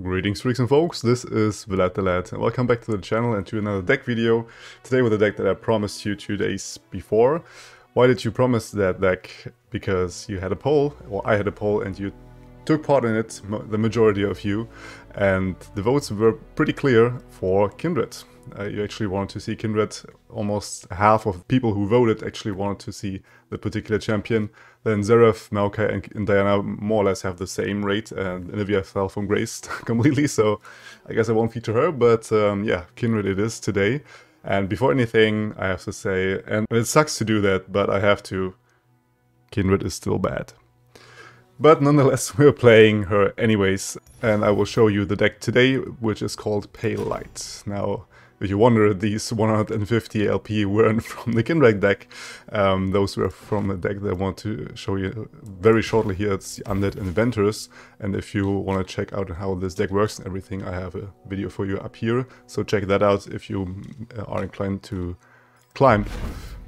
Greetings freaks and folks, this is Vlad the Lad, and welcome back to the channel and to another deck video. Today with a deck that I promised you 2 days before. Why did you promise that deck? Because you had a poll, or I had a poll, and you took part in it, the majority of you, and the votes were pretty clear for Kindred. You actually wanted to see Kindred. Almost half of people who voted actually wanted to see the particular champion. Then Zeref, Maokai, and Diana more or less have the same rate, and Olivia fell from grace completely, so I guess I won't feature her, but yeah, Kindred it is today. And before anything, I have to say, and it sucks to do that, but I have to, Kindred is still bad. But nonetheless, we're playing her anyways, and I will show you the deck today, which is called Pale Light. Now, if you wonder, these 150 LP weren't from the Kindred deck. Those were from the deck that I want to show you very shortly here. It's the Undead Inventors. And if you want to check out how this deck works and everything, I have a video for you up here. So check that out if you are inclined to climb.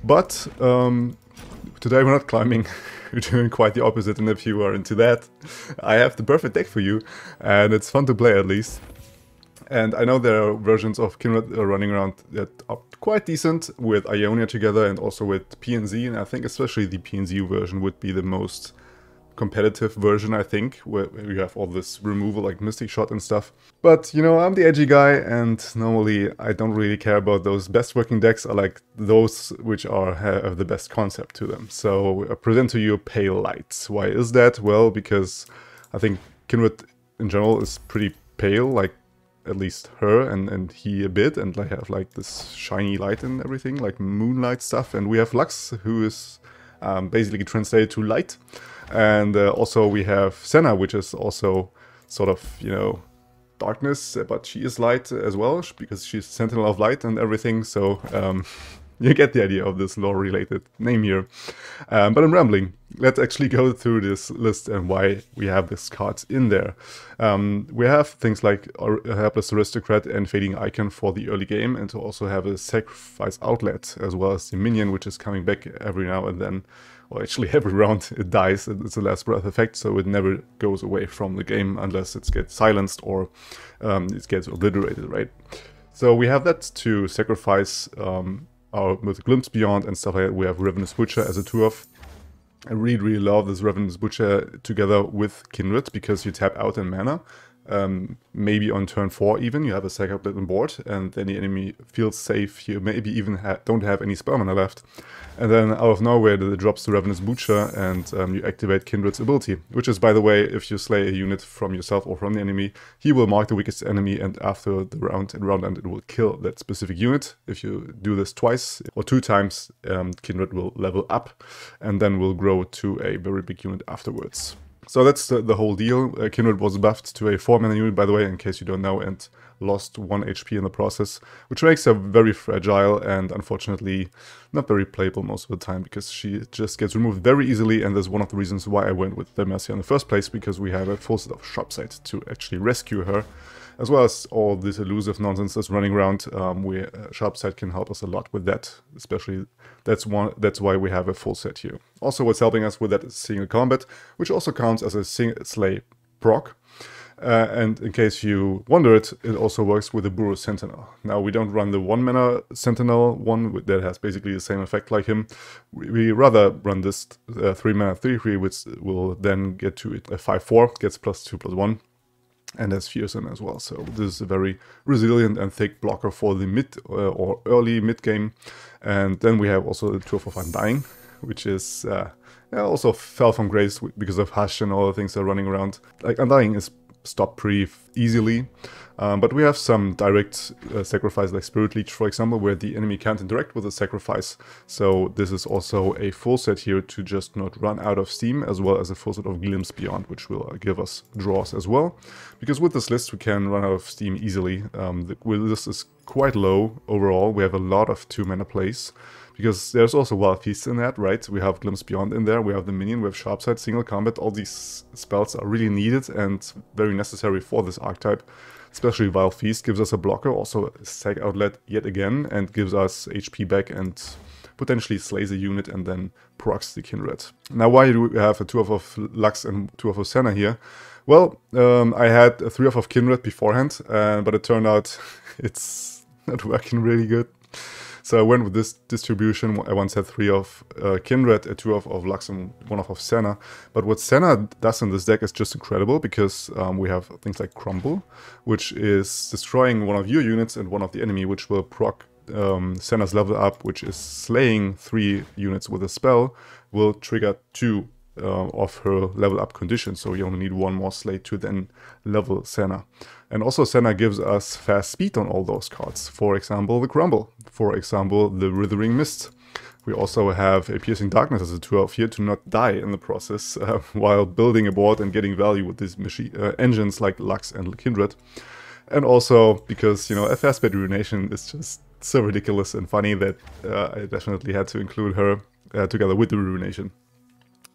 But today we're not climbing. We're doing quite the opposite. And if you are into that, I have the perfect deck for you. And it's fun to play at least. And I know there are versions of Kindred running around that are quite decent with Ionia together and also with PNZ, and I think especially the PNZ version would be the most competitive version, I think, where you have all this removal like Mystic Shot and stuff. But, you know, I'm the edgy guy, and normally I don't really care about those best working decks. I like those which have the best concept to them. So I present to you Pale Light. Why is that? Well, because I think Kindred in general is pretty pale, like at least her and he a bit, and I have like this shiny light and everything, like moonlight stuff. And we have Lux, who is basically translated to light, and also we have Senna, which is also sort of, you know, darkness, but she is light as well because she's Sentinel of Light and everything. So you get the idea of this lore-related name here. But I'm rambling. Let's actually go through this list and why we have these cards in there. We have things like a Helpless Aristocrat and Fading Icon for the early game, and to also have a Sacrifice Outlet, as well as the Minion, which is coming back every now and then. Well, actually every round it dies. It's a last breath effect, so it never goes away from the game unless it gets silenced or it gets obliterated, right? So we have that to sacrifice with Glimpse Beyond and stuff like that. We have Ravenous Butcher as a 2-off. I really love this Ravenous Butcher together with Kindred because you tap out in mana. Maybe on turn 4 even, you have a sack outlet on board, and then the enemy feels safe. You maybe even don't have any spell mana left. And then out of nowhere it drops the Ravenous Butcher, and you activate Kindred's ability. Which is, by the way, if you slay a unit from yourself or from the enemy, he will mark the weakest enemy, and after the round end it will kill that specific unit. If you do this twice or 2 times, Kindred will level up, and then will grow to a very big unit afterwards. So that's the whole deal. Kindred was buffed to a 4-mana unit, by the way, in case you don't know, and lost 1 HP in the process, which makes her very fragile and unfortunately not very playable most of the time, because she just gets removed very easily, and that's one of the reasons why I went with Demacia in the first place, because we have a full set of Sharpsight to actually rescue her, as well as all this elusive nonsense that's running around. Sharpsight can help us a lot with that, especially that's why we have a full set here. Also, what's helping us with that is single combat, which also counts as a slay proc. And in case you wondered, it also works with the Burrow Sentinel. Now, we don't run the 1-mana Sentinel one that has basically the same effect like him. We rather run this 3-mana 3/3, which will then get to it a 5/4, gets +2/+1. And has Fearsome as well, so this is a very resilient and thick blocker for the mid or early mid game. And then we have also the 2-of Undying, which is also fell from grace because of Ashe and all the things that are running around. Like, Undying is stopped pretty easily, but we have some direct sacrifice, like Spirit Leech, for example, where the enemy can't interact with the sacrifice. So this is also a full set here to just not run out of steam, as well as a full set of Glimpse Beyond, which will give us draws as well. Because with this list we can run out of steam easily. The list is quite low overall. We have a lot of 2-mana plays, because there's also Wild Feast in that, right? We have Glimpse Beyond in there, we have the Minion, we have Sharpsight, single combat. All these spells are really needed and very necessary for this archetype. Especially Wild Feast gives us a blocker, also a Sack Outlet yet again, and gives us HP back and potentially slays a unit and then procs the Kindred. Now, why do we have a 2-of Lux and 2-of Senna here? Well, I had a 3 of Kindred beforehand, but it turned out it's not working really good. So I went with this distribution. I once had 3 of Kindred, a 2 of Lux, and 1 of Senna. But what Senna does in this deck is just incredible, because we have things like Crumble, which is destroying one of your units and one of the enemy, which will proc Senna's level up, which is slaying 3 units with a spell, will trigger 2 of her level up condition. So you only need 1 more slay to then level Senna. And also Senna gives us fast speed on all those cards. For example, the Crumble. For example, the Withering Mist. We also have a Piercing Darkness as a 2-of here to not die in the process while building a board and getting value with these engines like Lux and Kindred. And also because, you know, a fast speed Ruination is just so ridiculous and funny that I definitely had to include her together with the Ruination.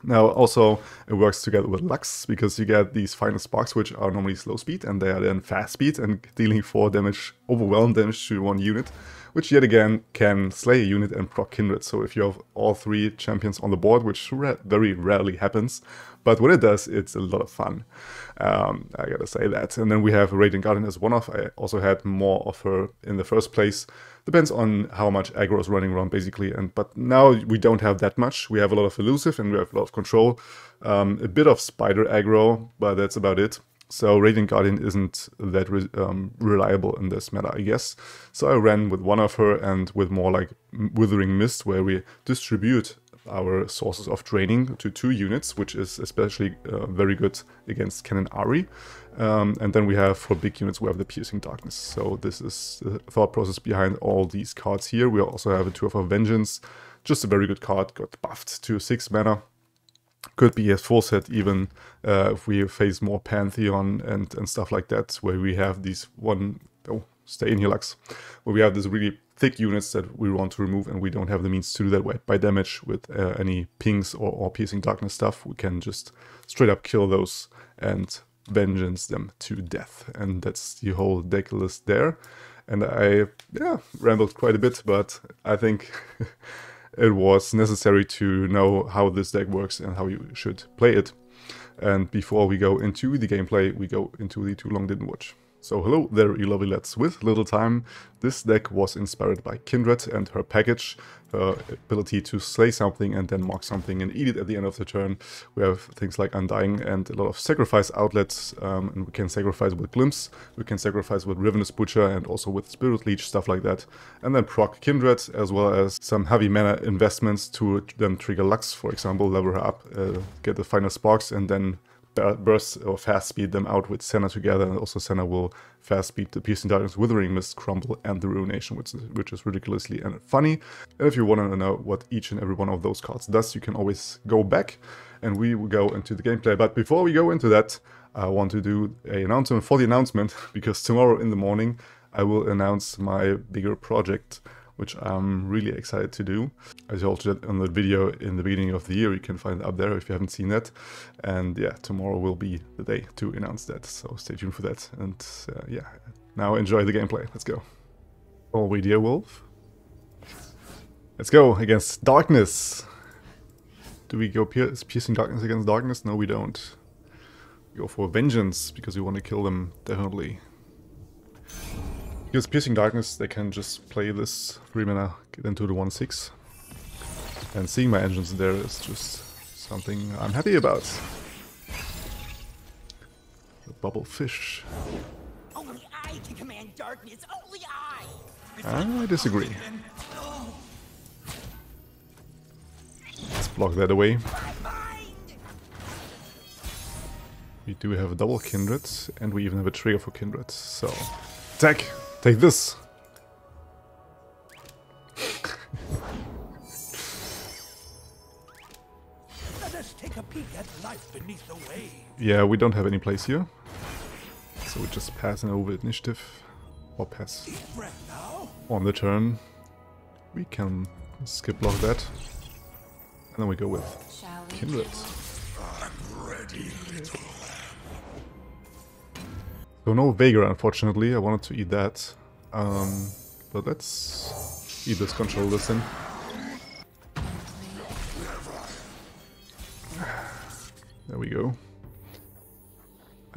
Now also it works together with Lux, because you get these final sparks, which are normally slow speed, and they are then fast speed and dealing 4 damage, overwhelm damage to 1 unit, which yet again can slay a unit and proc Kindred. So if you have all 3 champions on the board, which very rarely happens, but when it does, it's a lot of fun. I gotta say that. And then we have Radiant Guardian as 1-of. I also had more of her in the first place. Depends on how much aggro is running around, basically. But now we don't have that much. We have a lot of elusive and we have a lot of control. A bit of spider aggro, but that's about it. So Radiant Guardian isn't that reliable in this meta, I guess. So I ran with 1 of her and with more like Withering Mist, where we distribute our sources of draining to 2 units, which is especially very good against Cannon Ari. And then we have, for big units, we have the Piercing Darkness. So this is the thought process behind all these cards here. We also have a 2 of our Vengeance, just a very good card, got buffed to 6 mana. Could be a full set even if we face more Pantheon and stuff like that, where we have these stay in here, Lux, where we have these really thick units that we want to remove, and we don't have the means to do that by damage with any pings or Piercing Darkness stuff. We can just straight up kill those and vengeance them to death. And that's the whole deck list there. And I rambled quite a bit, but I think it was necessary to know how this deck works and how you should play it. And before we go into the gameplay, we go into the Too Long Didn't Watch. So hello there, you lovely lads. With little time, this deck was inspired by Kindred and her package, her ability to slay something and then mark something and eat it at the end of the turn. We have things like Undying and a lot of sacrifice outlets, and we can sacrifice with Glimpse, we can sacrifice with Ravenous Butcher and also with Spirit Leech, stuff like that. And then proc Kindred, as well as some heavy mana investments to then trigger Lux, for example, level her up, get the final sparks, and then burst or fast speed them out with Senna together. And also Senna will fast speed the Piercing Darkness, Withering Mist, Crumble, and the Ruination, which is ridiculously and funny. And if you want to know what each and every one of those cards does, you can always go back and we will go into the gameplay. But before we go into that, I want to do an announcement for the announcement, because tomorrow in the morning I will announce my bigger project, which I'm really excited to do. I told you that on the video in the beginning of the year, you can find it up there if you haven't seen that. And yeah, tomorrow will be the day to announce that, so stay tuned for that. And yeah, now enjoy the gameplay. Let's go. All we dear wolf. Let's go against Darkness. Do we go Piercing Darkness against Darkness? No, we don't. We go for Vengeance, because we want to kill them, definitely. Because Piercing Darkness, they can just play this 3 mana, get into the 1/6. And seeing my engines there is just something I'm happy about. The bubble fish. Only I can command darkness, only I disagree. Let's block that away. We do have a double Kindred, and we even have a trigger for Kindred, so attack! Take this! Let us take a peek at life beneath the waves. Yeah, we don't have any place here, so we just pass an over initiative, or pass on the turn. We can skip block that, and then we go with Kindred. I'm ready, little. So no Vega, unfortunately. I wanted to eat that. But let's eat this, control this in. There we go.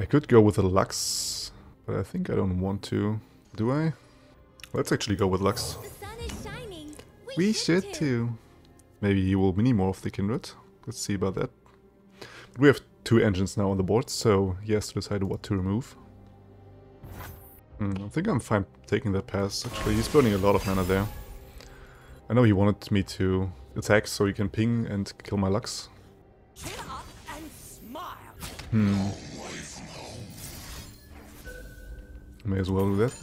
I could go with a Lux, but I think I don't want to. Do I? Let's actually go with Lux. The sun is shining. We should too. Maybe he will mini-morph the Kindred. Let's see about that. But we have 2 engines now on the board, so he has to decide what to remove. I think I'm fine taking that pass, actually. He's burning a lot of mana there. I know he wanted me to attack so he can ping and kill my Lux. Chin up and smile. May as well do that.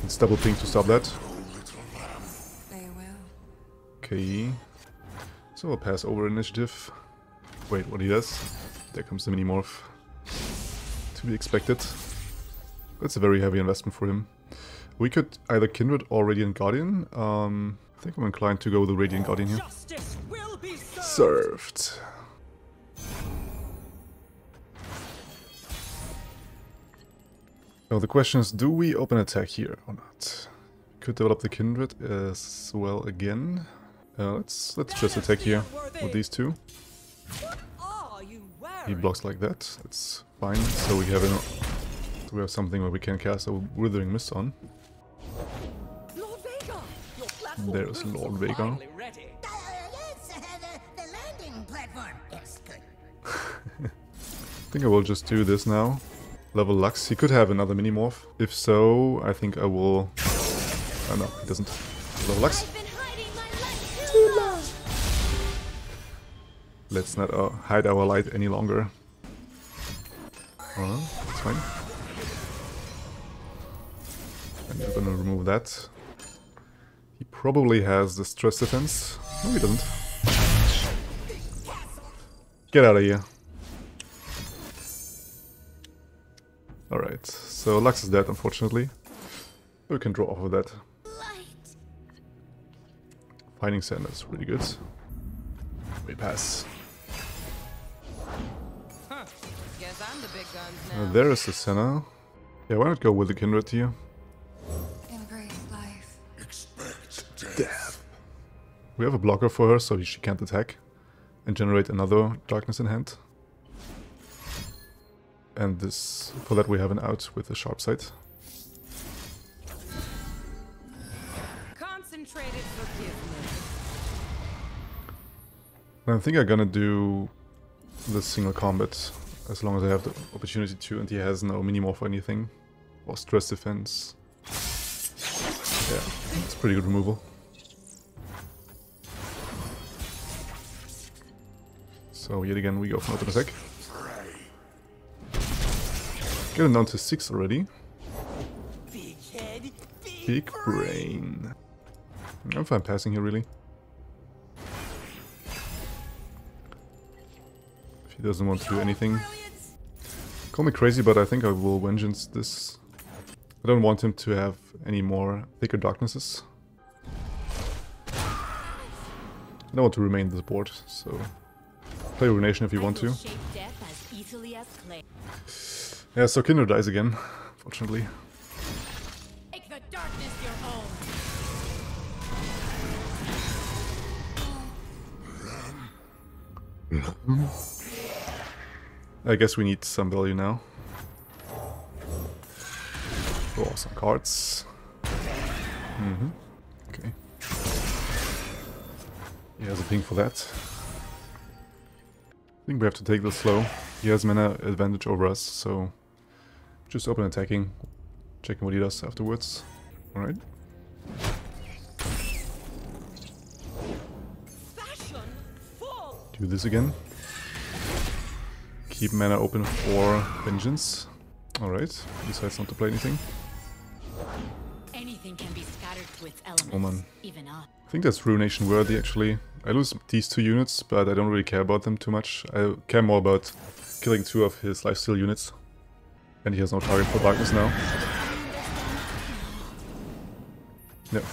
Let's double ping to stop that. They will. Okay. So I'll pass over initiative. Wait, what he does? There comes the mini-morph. To be expected. That's a very heavy investment for him. We could either Kindred or Radiant Guardian. I think I'm inclined to go with the Radiant Guardian here. Justice will be Served. So the question is, do we open attack here or not? Could develop the Kindred as well again. Let's just attack here with these 2. What are you wearing? He blocks like that. That's fine. So we have something where we can cast a Withering Mist on. Lord Vega, your platform There's moves Lord are Vega. finally ready. Yes, the landing platform. Yes, good. I think I will just do this now. Level Lux. He could have another mini-morph. If so, I think I will... Oh no, he doesn't. Level Lux. I've been hiding my light too long. Let's not hide our light any longer. That's fine. And we're gonna remove that. He probably has the stress defense. No, he doesn't. Get out of here. Alright, so Lux is dead, unfortunately. We can draw off of that. Light. Finding Senna is really good. We pass. Huh. Guess I'm the big guns now. There is the Senna. Yeah, why not go with the Kindred here? Embrace life. Death. We have a blocker for her, so she can't attack. And generate another Darkness in hand. And this, for that we have an out with the sharp sight. Concentrated forgiveness. And I think I'm gonna do the single combat as long as I have the opportunity to, and he has no mini-morph or anything. Or stress defense. Yeah, it's pretty good removal. So yet again we go for an open attack. Get him down to 6 already. Big head, Big brain. I'm fine passing here, really. If he doesn't want to do anything. Call me crazy, but I think I will vengeance this. I don't want him to have any more thicker darknesses. I don't want to remain this board, so play Ruination if you want to. Shape death as easily as clay. Yeah, so Kindred dies again, fortunately. Make the darkness your own. I guess we need some value now. Draw some cards. Okay. He has a ping for that. I think we have to take this slow. He has mana advantage over us, so just open attacking, checking what he does afterwards. Alright. fashion, full. Do this again. Keep mana open for vengeance. Alright, decides not to play anything. Anything can be scattered to its elements. Oh man. Even us. I think that's Ruination worthy actually. I lose these 2 units, but I don't really care about them too much. I care more about killing 2 of his lifesteal units. And he has no target for darkness now. Yep.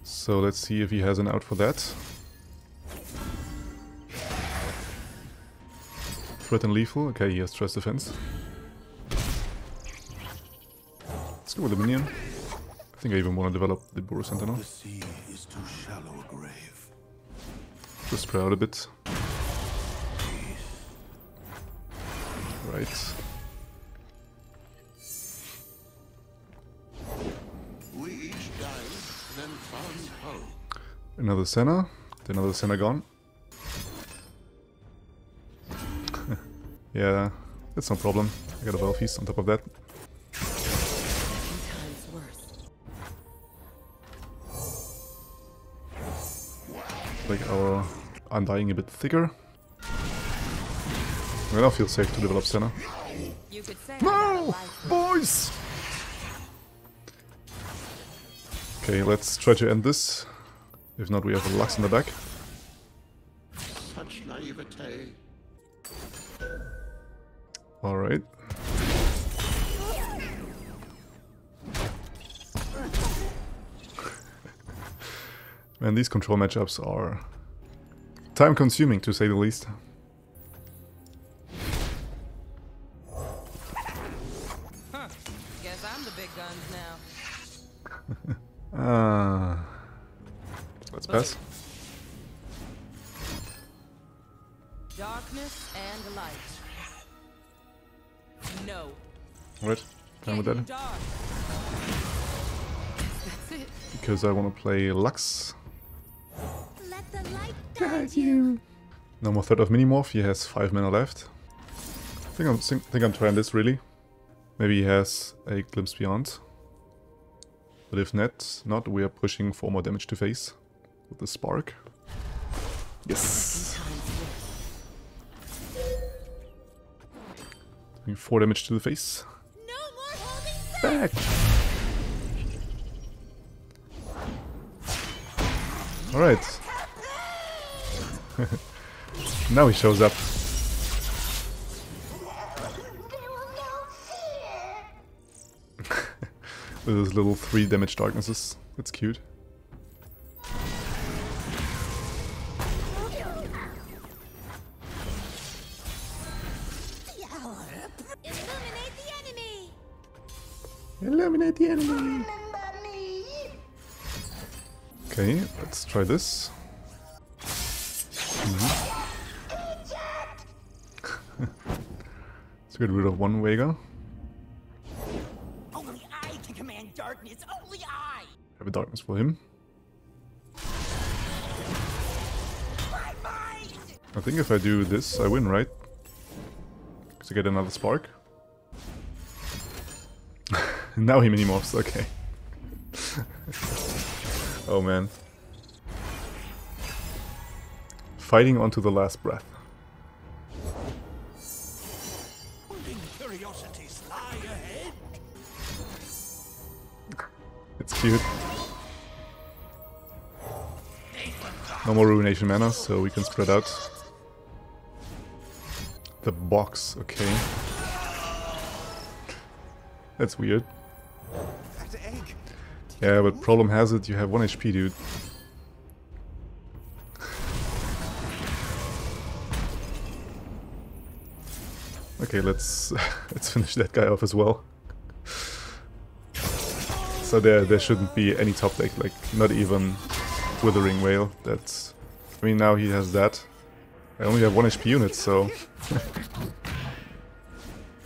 So let's see if he has an out for that. Threat and lethal. Okay, he has stress defense. Let's go with the minion. I think I even want to develop the Boros Sentinel. The sea is too shallow a grave. Just spread out a bit. Right. We each died, then found home. Another Senna. Another Senna gone. Yeah, that's no problem. I got a Bell Feast on top of that. Times worse. Like our Undying a bit thicker. I don't feel safe to develop Senna. You could say No! Boys! Okay, let's try to end this. If not, we have a Lux in the back. Such naivete. Alright. Man, these control matchups are time consuming to say the least. Huh. Guess I'm the big guns now. Let's pass. Darkness and light. No. Alright, fine with that. Dark. That's it. Because I want to play Lux. Let the light guide you. No more threat of Minimorph, he has 5 mana left. I think I'm trying this really. Maybe he has a Glimpse Beyond. But if not, we are pushing for more damage to face with the Spark. Yes! Doing 4 damage to the face. No more holding back. Back! Alright. Now he shows up. With his little 3 damage darknesses. That's cute. Illuminate the enemy. Eliminate the enemy! Okay, let's try this. Let's get rid of one Vega. Only I can command darkness. Only I. Have a darkness for him. My mind. I think if I do this, I win, right? Because I get another spark. Now he minimorphs, okay. Oh man. Fighting onto the last breath. Curiosities lie ahead. It's cute. No more Ruination mana, so we can spread out. The box, okay. That's weird. Yeah, but problem has it, you have 1 HP, dude. Okay, let's finish that guy off as well. So there shouldn't be any top deck, like not even Withering Wail. That's, I mean, now he has that. I only have 1 HP unit, so.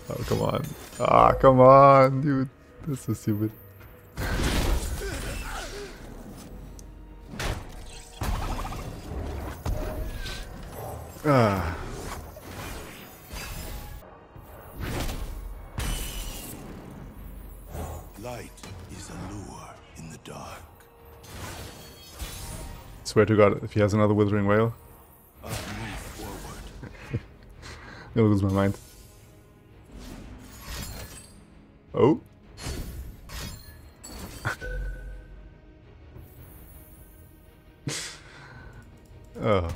Oh, come on. Ah, come on, dude. That's so stupid. Ah. Light is a lure in the dark. Swear to God, if he has another Withering Wail, I move forward. I'm gonna lose my mind. Oh. Oh.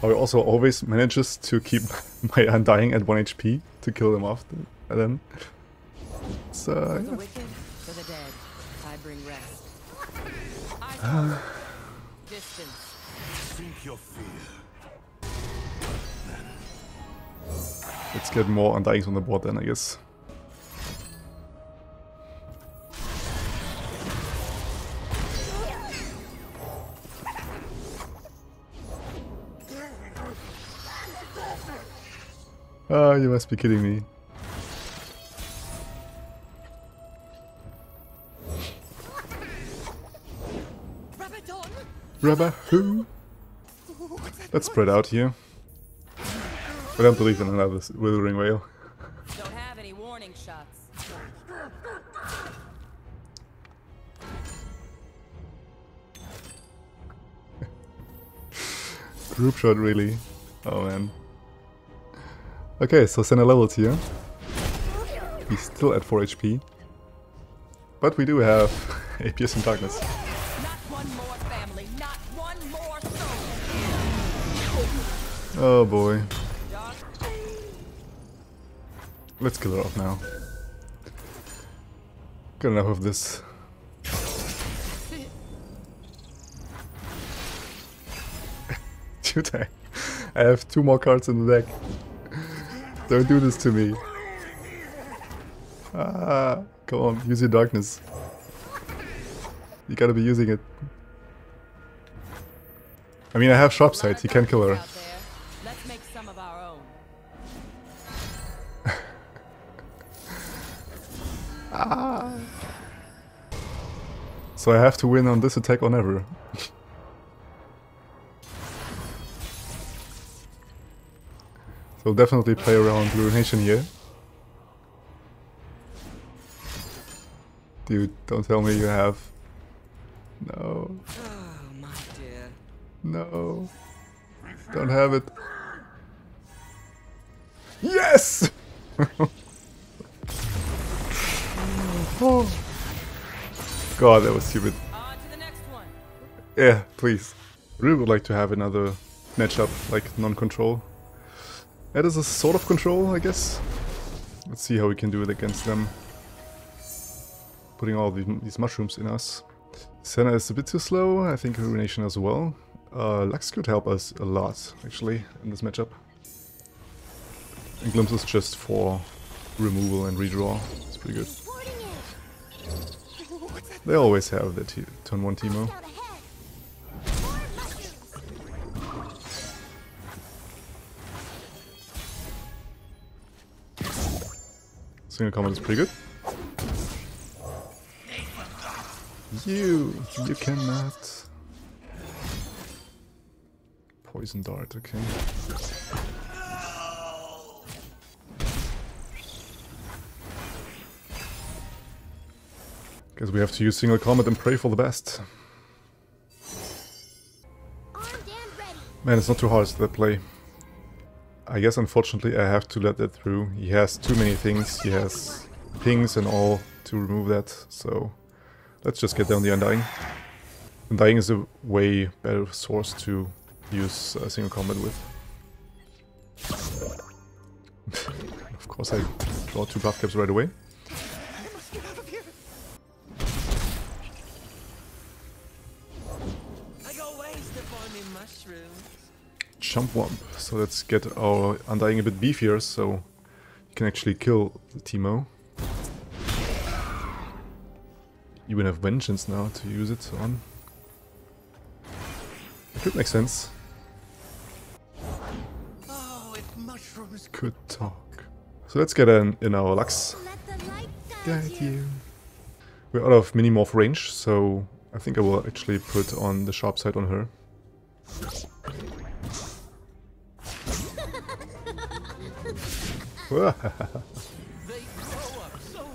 Oh, he also always manages to keep my Undying at 1 HP to kill them off. And then it's For the yeah. wicked, for the dead, I bring rest. I distance. Sink your fear. Let's get more Undyings on the board then, I guess. Oh, you must be kidding me. Rubber who? Let's spread out here. I don't believe in another withering whale. Don't have any warning shots. Group shot, really? Oh man. Okay, so Senna leveled here. He's still at 4 HP. But we do have a piercing darkness. Not one more family, not one more soul. Oh boy. Let's kill her off now. Got enough of this. Dude, I have 2 more cards in the deck. Don't do this to me. Ah, come on, use your darkness. You gotta be using it. I mean, I have sharp sight, he can kill her. Let's make some of our own. Ah. So I have to win on this attack or never. So definitely play around Ruination here. Dude, don't tell me you have... No. Oh, my dear. No. Don't have it. Yes! Oh. God, that was stupid. On to the next one. Yeah, please. Really would like to have another matchup, like non-control. That is a sort of control, I guess. Let's see how we can do it against them. Putting all these mushrooms in us. Senna is a bit too slow, I think Ruination as well. Lux could help us a lot, actually, in this matchup. And Glimpse is just for removal and redraw. It's pretty good. They always have that turn 1 Teemo. Single combat is pretty good. You cannot. Poison dart, okay. Guess we have to use single combat and pray for the best. Man, it's not too hard, that play. I guess unfortunately I have to let that through. He has too many things, he has pings and all to remove that, so let's just get down the Undying. Undying is a way better source to use single combat with. Of course I draw 2 buff caps right away. Jump Womp. So let's get our Undying a bit beefier so you can actually kill the Teemo. You will have Vengeance now to use it on. It could make sense. Oh, if mushrooms Could talk. So let's get in our Lux. Guide you. We're out of mini-morph range, so I think I will actually put on the sharp side on her. they grow up so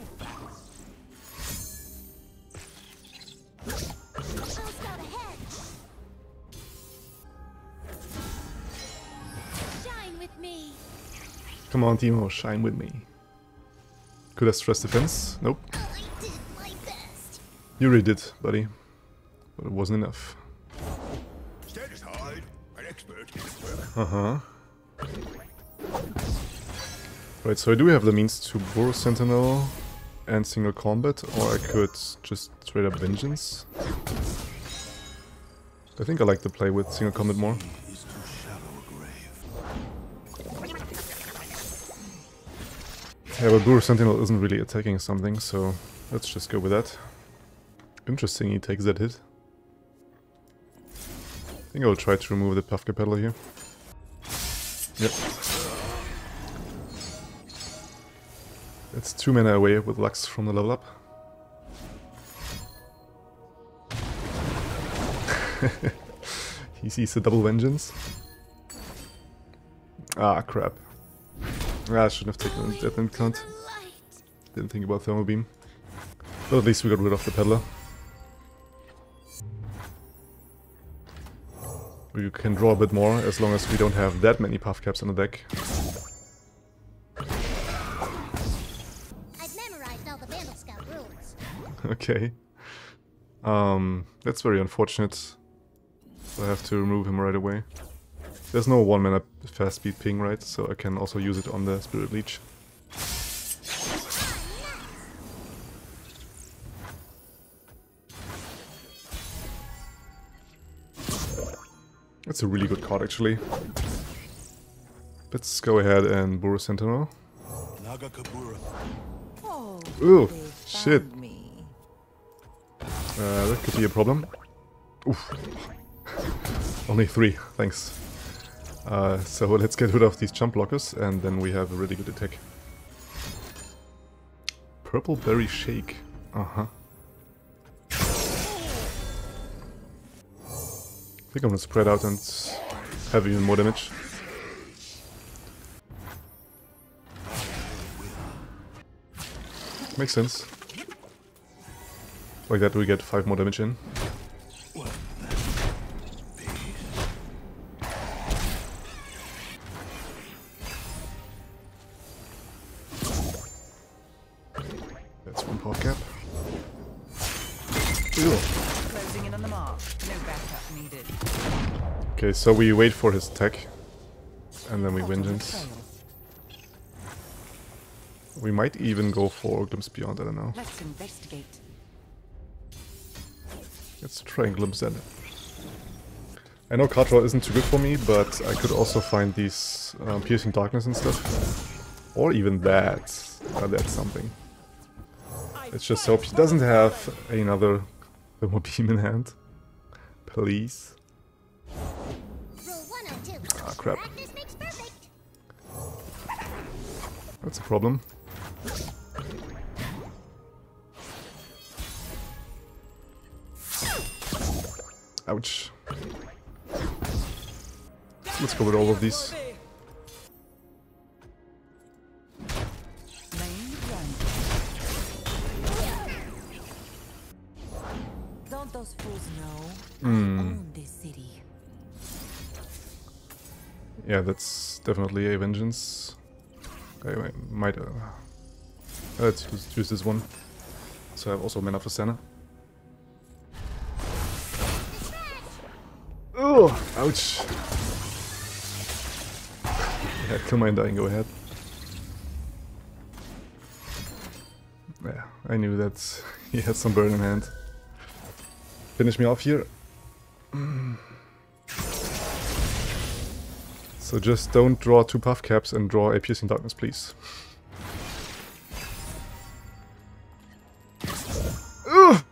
Shine with me. Come on, Teemo, shine with me. Could have stress defense? Nope. I did my best. You really did, buddy. But it wasn't enough. satisfied. An expert. Uh-huh. Right, so I do have the means to Burrow Sentinel and single combat, or I could just straight up Vengeance. I think I like to play with single combat more. Yeah, but Burrow Sentinel isn't really attacking something, so let's just go with that. Interesting, he takes that hit. I think I'll try to remove the Puff Capella here. Yep. It's 2 mana away with Lux from the level up. He sees the double vengeance. Ah, crap. Ah, I shouldn't have taken that into account. Didn't think about Thermal Beam. But at least we got rid of the Peddler. We can draw a bit more as long as we don't have that many puff caps in the deck. I've memorized all the Vandal Scout rules. Okay. That's very unfortunate. So I have to remove him right away. There's no 1 mana fast speed ping, right? So I can also use it on the Spirit Leech. That's a really good card, actually. Let's go ahead and Burrow Sentinel. Oh, Ooh, they shit. found me. That could be a problem. Oof. Only 3, thanks. So let's get rid of these jump blockers, and then we have a really good attack. Purple Berry Shake. Uh-huh. I think I'm gonna spread out and have even more damage. Makes sense. Like that we get 5 more damage in. That's 1 pop cap. Ew. Closing in on the mark. No backup needed. Okay, so we wait for his attack, and then we vengeance. We might even go for Glimpse Beyond, I don't know. Let's investigate. Let's try and glimpse that. I know card draw isn't too good for me, but I could also find these Piercing Darkness and stuff. Or even that. That's something. Let's just hope he doesn't have another Thermal Beam in hand. Please. Rule 102. Ah, crap. Practice makes perfect. That's a problem. Ouch. Let's go with all of these. Lane run. Don't those fools know I own this city? Yeah, that's definitely a vengeance. I might... let's use this one. So I have also mana for Senna. Oh, ouch. Yeah, kill my Undying, go ahead. Yeah, I knew that he had some burn in hand. Finish me off here. So just don't draw 2 puff caps and draw a Piercing Darkness, please. Ugh!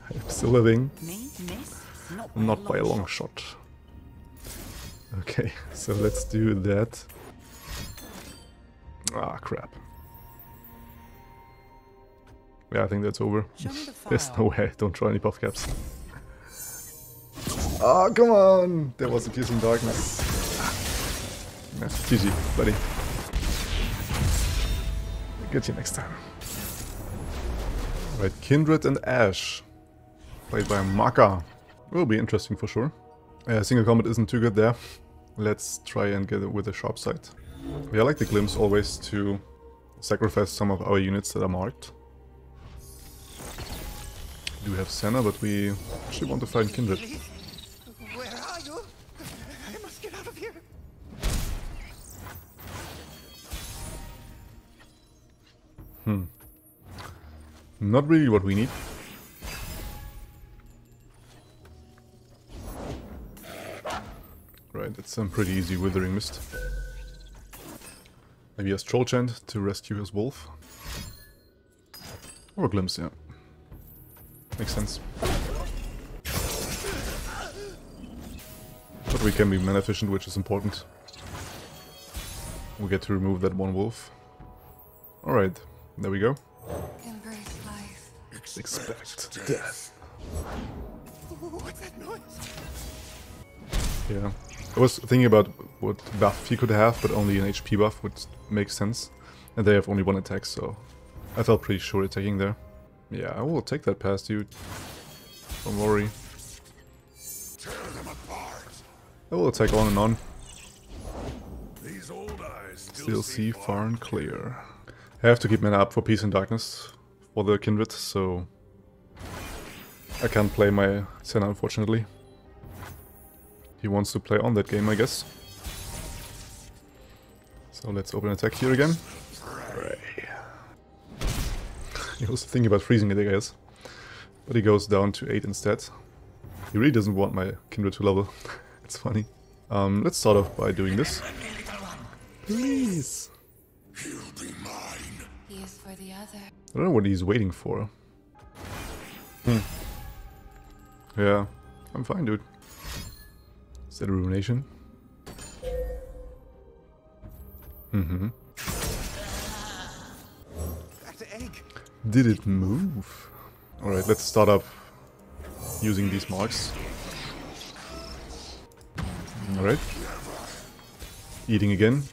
I'm still living. Not by a long shot. Okay, so let's do that. Ah, crap. Yeah, I think that's over. There's no way I don't draw any puff caps. Oh, come on! There was a Piercing Darkness. Yeah, GG, buddy. Get you next time. Right, Kindred and Ashe. Played by Maka. Will be interesting for sure. Single combat isn't too good there. Let's try and get it with a sharp side. Yeah, I like the Glimpse always to sacrifice some of our units that are marked. We do have Senna, but we actually want to find Kindred. Where are you? I must get out of here. Not really what we need. Right, it's some pretty easy Withering Mist. Maybe a Troll Chant to rescue his wolf. Or a Glimpse, yeah. Makes sense. But we can be mana efficient, which is important. we get to remove that one wolf. Alright, there we go. Embrace life. Expect death. What's that noise? Yeah. I was thinking about what buff he could have, but only an HP buff would make sense. And they have only one attack, so I felt pretty sure attacking there. Yeah, I will take that past you. Don't worry. Tear them apart. I will attack on and on. These old eyes Still see far and clear. I have to keep mana up for Peace and Darkness for the Kindred, so I can't play my Senna, unfortunately. He wants to play on that game, I guess. So let's open attack here again. Hooray. He was thinking about freezing it, I guess. But he goes down to 8 instead. He really doesn't want my Kindred to level. It's funny. Let's start off by doing this. Please! He'll be mine. He is for the other. I don't know what he's waiting for. Yeah, I'm fine, dude. Is that a ruination? Back to egg. Did it move? Alright, let's start up using these marks. Alright. Eating again.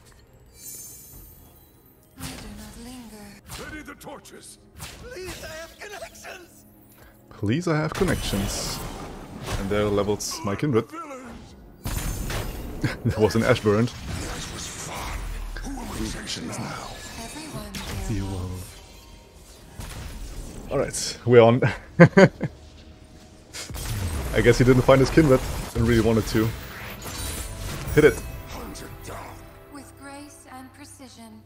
I do not linger. Ready the torches. Please, I have connections. Please, I have connections. And there levels my Kindred. That was an Ashe burned. This was fun. Who am I chasing now? Everyone You there. will. Alright, we're on. I guess he didn't find his Kindred and really wanted to. Hit it. Hunt it down. With grace and precision.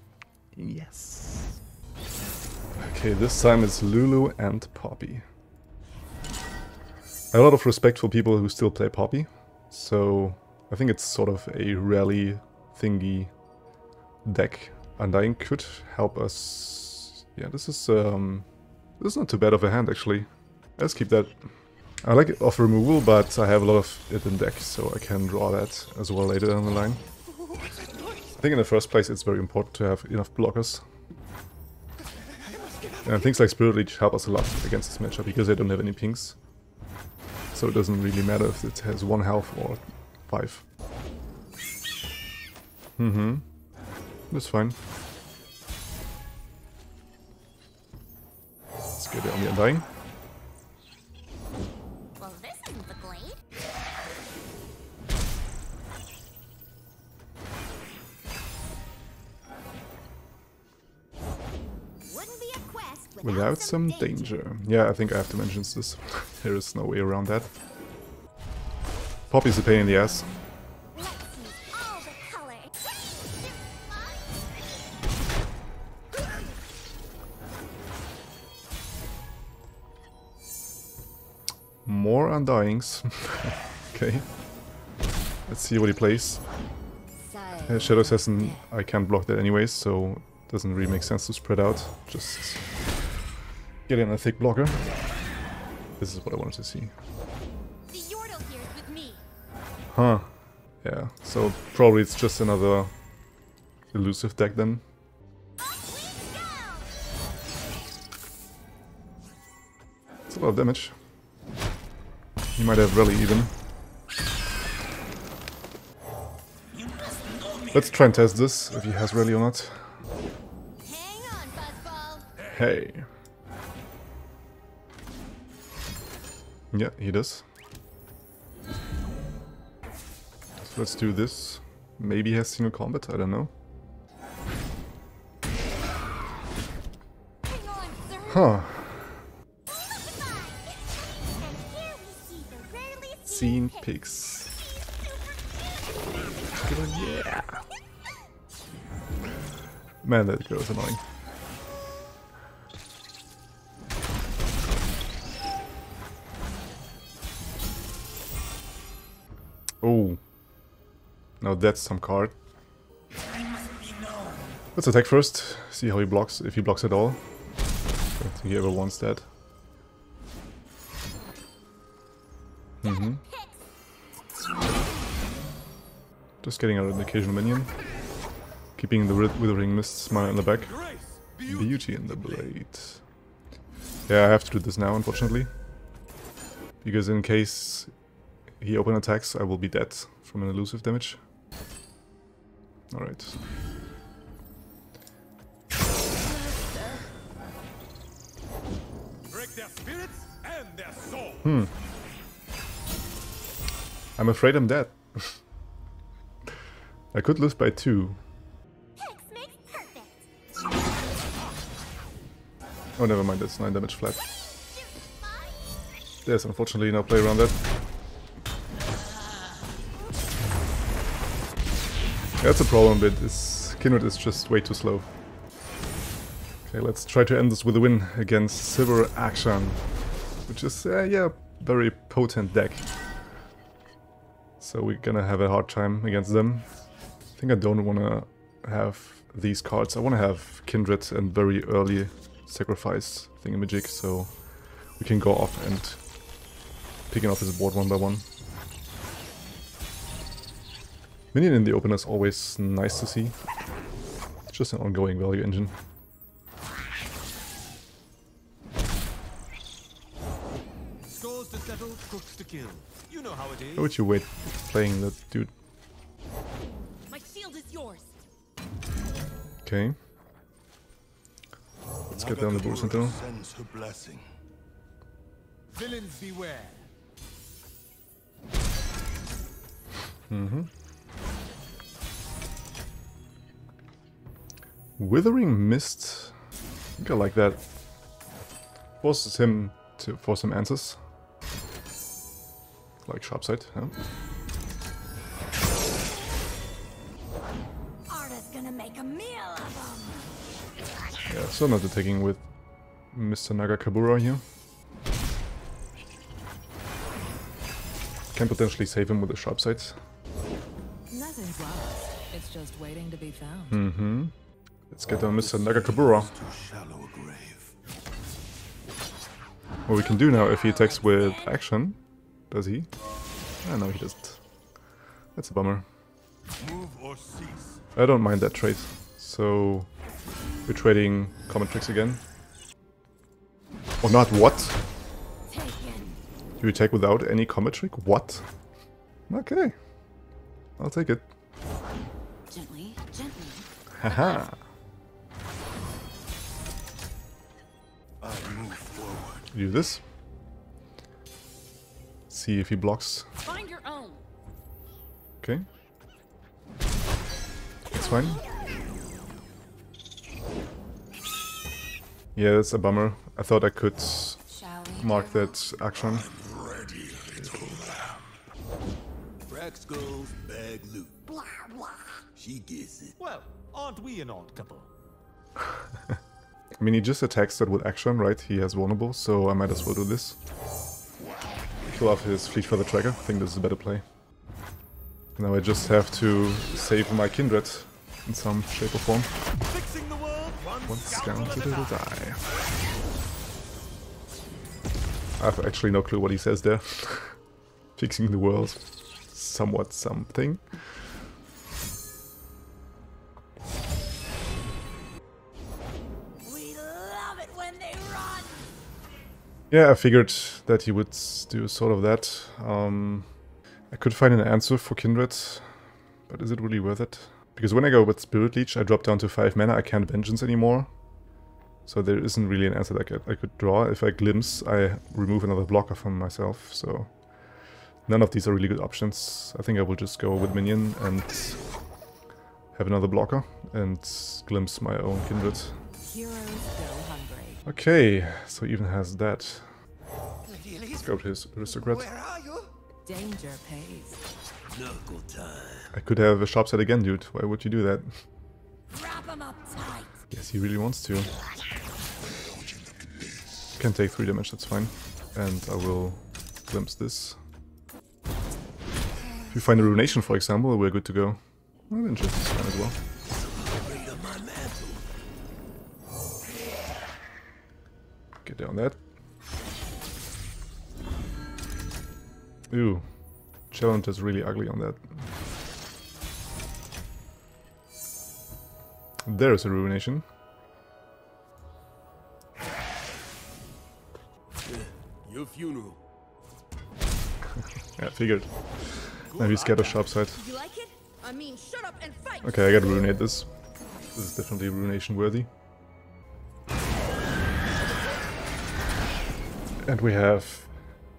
Yes. Okay, this time it's Lulu and Poppy. I have a lot of respect for people who still play Poppy, so I think it's sort of a rally thingy deck. Undying could help us. Yeah, this is not too bad of a hand actually. Let's keep that. I like it off removal, but I have a lot of it in deck, so I can draw that as well later down the line. I think in the first place it's very important to have enough blockers. And things like Spirit Leech help us a lot against this matchup because they don't have any pings. So it doesn't really matter if it has 1 health or 5. That's fine. Let's get it on the Undying. Well, this isn't the blade. Wouldn't be a quest Without some danger. Yeah, I think I have to mention this. There is no way around that. Poppy's a pain in the ass. Let's use all the colors. More Undyings. Okay. Let's see what he plays. Shadow Assassin, I can't block that anyways, so it doesn't really make sense to spread out. Just get in a thick blocker. This is what I wanted to see. The Yordle here is with me. Huh. Yeah, so probably it's just another elusive deck then. It's a lot of damage. He might have rally even. Let's try and test this, if he has rally or not. Hang on, Buzzball. Hey. Yeah, he does. So let's do this. Maybe he has single combat, I don't know. Hang on, sir. Huh. And here we see the rarely Seen pigs. Yeah. Man, that girl is annoying. Oh. Now that's some card. Let's attack first. See how he blocks, if he blocks at all. I don't think he ever wants that. Just getting out an occasional minion. Keeping the Withering Mist smile in the back. Beauty in the blade. Yeah, I have to do this now, unfortunately. Because in case he open attacks, I will be dead from an elusive damage. Alright. Break their spirits and their soul. I'm afraid I'm dead. I could lose by 2. Hex makes perfect. Oh, never mind, that's 9 damage flat. There's unfortunately no play around that. That's a problem, but this Kindred is just way too slow. Okay, let's try to end this with a win against Sivir Akshan, which is, yeah, very potent deck. So we're gonna have a hard time against them. I think I don't want to have these cards. I want to have Kindred and very early sacrifice thingamajig, so we can go off and picking off his board one by one. Minion in the open is always nice to see. It's just an ongoing value engine. Scores to settle, cooks to kill. You know how it is. Why would you wait playing that dude? My shield is yours. Okay. Let's get down the Bull Sentinel. Sends her blessing. Villains beware. Withering Mist. I think I like that. Forces him for some answers. Like Sharpsight, huh? Arda's gonna make a meal of them. Yeah, still not attacking with Mr. Nagakabura here. Can potentially save him with the Sharpsight. Nothing's lost. It's just waiting to be found. Let's get down Mr. Nagakabura. Too shallow a grave. What we can do now, if he attacks with Akshan, does he? Ah, no, he doesn't. That's a bummer. Move or cease. I don't mind that trade. So we're trading common tricks again. Or not, what? Taken. You attack without any combat trick? What? Okay. I'll take it. Gently, gently. Haha. I move forward. Do this. See if he blocks. Find your own. Okay. That's fine. Yeah, that's a bummer. I thought I could Shall we? mark that action. Ready, little lamb. Crack skulls, bag loot. Blah, blah. She gets it. Well, aren't we an odd couple? I mean, he just attacks that with action, right? He has vulnerable, so I might as well do this. Kill off his Fleet Feather Tracker. I think this is a better play. Now I just have to save my Kindred in some shape or form. Fixing the world, One scoundrel to die. I have actually no clue what he says there. Fixing the world. Somewhat something. We love it when they run. Yeah, I figured that he would do sort of that. I could find an answer for Kindred, but is it really worth it? Because when I go with Spirit Leech, I drop down to 5 mana, I can't Vengeance anymore. So there isn't really an answer that I could draw. If I Glimpse, I remove another blocker from myself, so... None of these are really good options. I think I will just go with Minion and have another blocker and Glimpse my own Kindred. Heroes go hungry. Okay, so even has that. Let's go to his Aristocrat. Where are you? Danger pays. Knuckle time. I could have a Sharpsight again, dude. Why would you do that? Wrap them up tight. Yes, he really wants to. Can take 3 damage, that's fine. And I will glimpse this. If we find a Ruination, for example, we're good to go. Well, Vengeance is fine as well. Get down that. Ooh. Challenge is really ugly on that. There's a Ruination. Your funeral. Yeah, figured. Maybe he's scared of sharp side. You like it? I mean, shut up and fight. Okay, I gotta Ruinate this. This is definitely Ruination worthy. And we have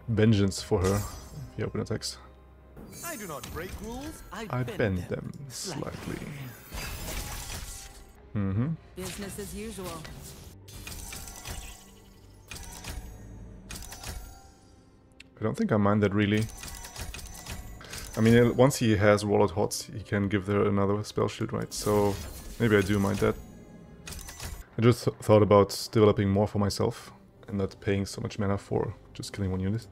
Vengeance for her. If you open attacks. I do not break rules, I bend them slightly. Mm-hmm. Business as usual. I don't think I mind that really. I mean, once he has Warlord Hots, he can give her another spell shield, right? So maybe I do mind that. I just thought about developing more for myself and not paying so much mana for just killing one unit.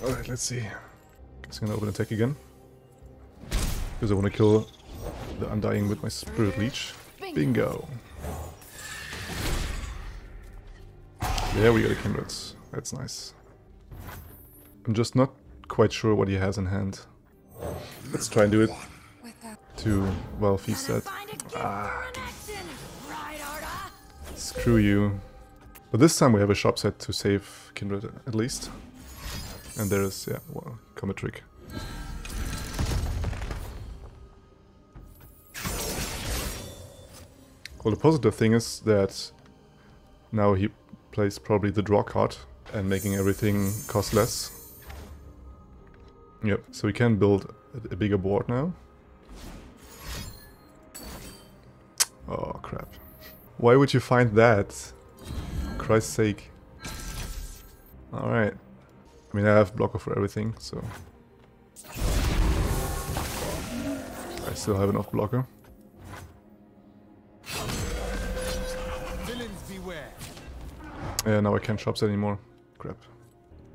Alright, let's see. Guess I'm gonna open attack again. Because I want to kill the Undying with my Spirit Leech. Bingo! There we go, the Kindred. That's nice. I'm just not quite sure what he has in hand. Let's try and do it to, well, feast that. Screw you. But this time we have a sharp set to save Kindred at least. And there is, yeah, well, Comet Trick. Well, the positive thing is that now he plays probably the draw card and making everything cost less. Yep, so we can build a bigger board now. Oh, crap. Why would you find that? For Christ's sake. Alright. I mean, I have blocker for everything, so... I still have enough blocker. Villains beware. Yeah, now I can't shop set anymore. Crap.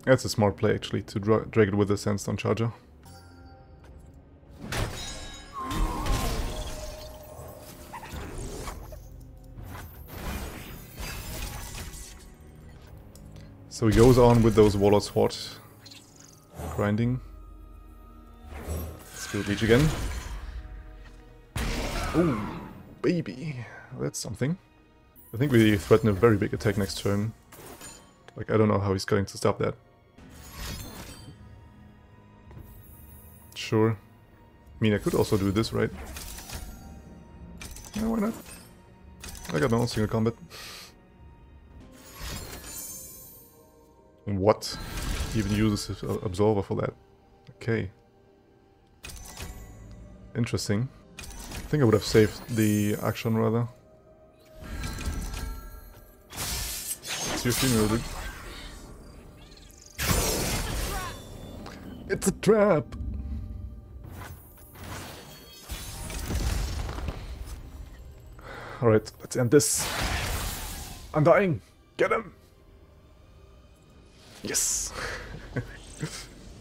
That's a smart play, actually, to drag it with the Sandstone Charger. So he goes on with those Warlord's Horde. Grinding. Spirit Leech again. Oh, baby. That's something. I think we threaten a very big attack next turn. Like, I don't know how he's going to stop that. Sure. I mean, I could also do this, right? No, why not? I got no single combat. What? He even uses his Absolver for that. Okay. Interesting. I think I would have saved the Akshan rather. It's your funeral, dude. It's a trap! Alright, let's end this. I'm dying! Get him! Yes!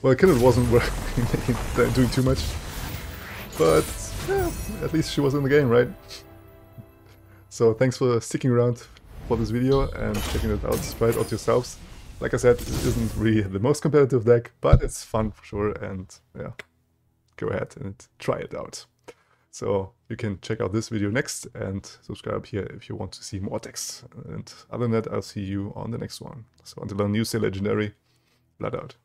Well, Kindred wasn't doing too much. But, yeah, at least she was in the game, right? So thanks for sticking around for this video and checking it out. Try it out yourselves. Like I said, it isn't really the most competitive deck, but it's fun for sure, and yeah, go ahead and try it out. So you can check out this video next and subscribe here if you want to see more decks. And other than that, I'll see you on the next one. So until then, you stay legendary. Vlad out.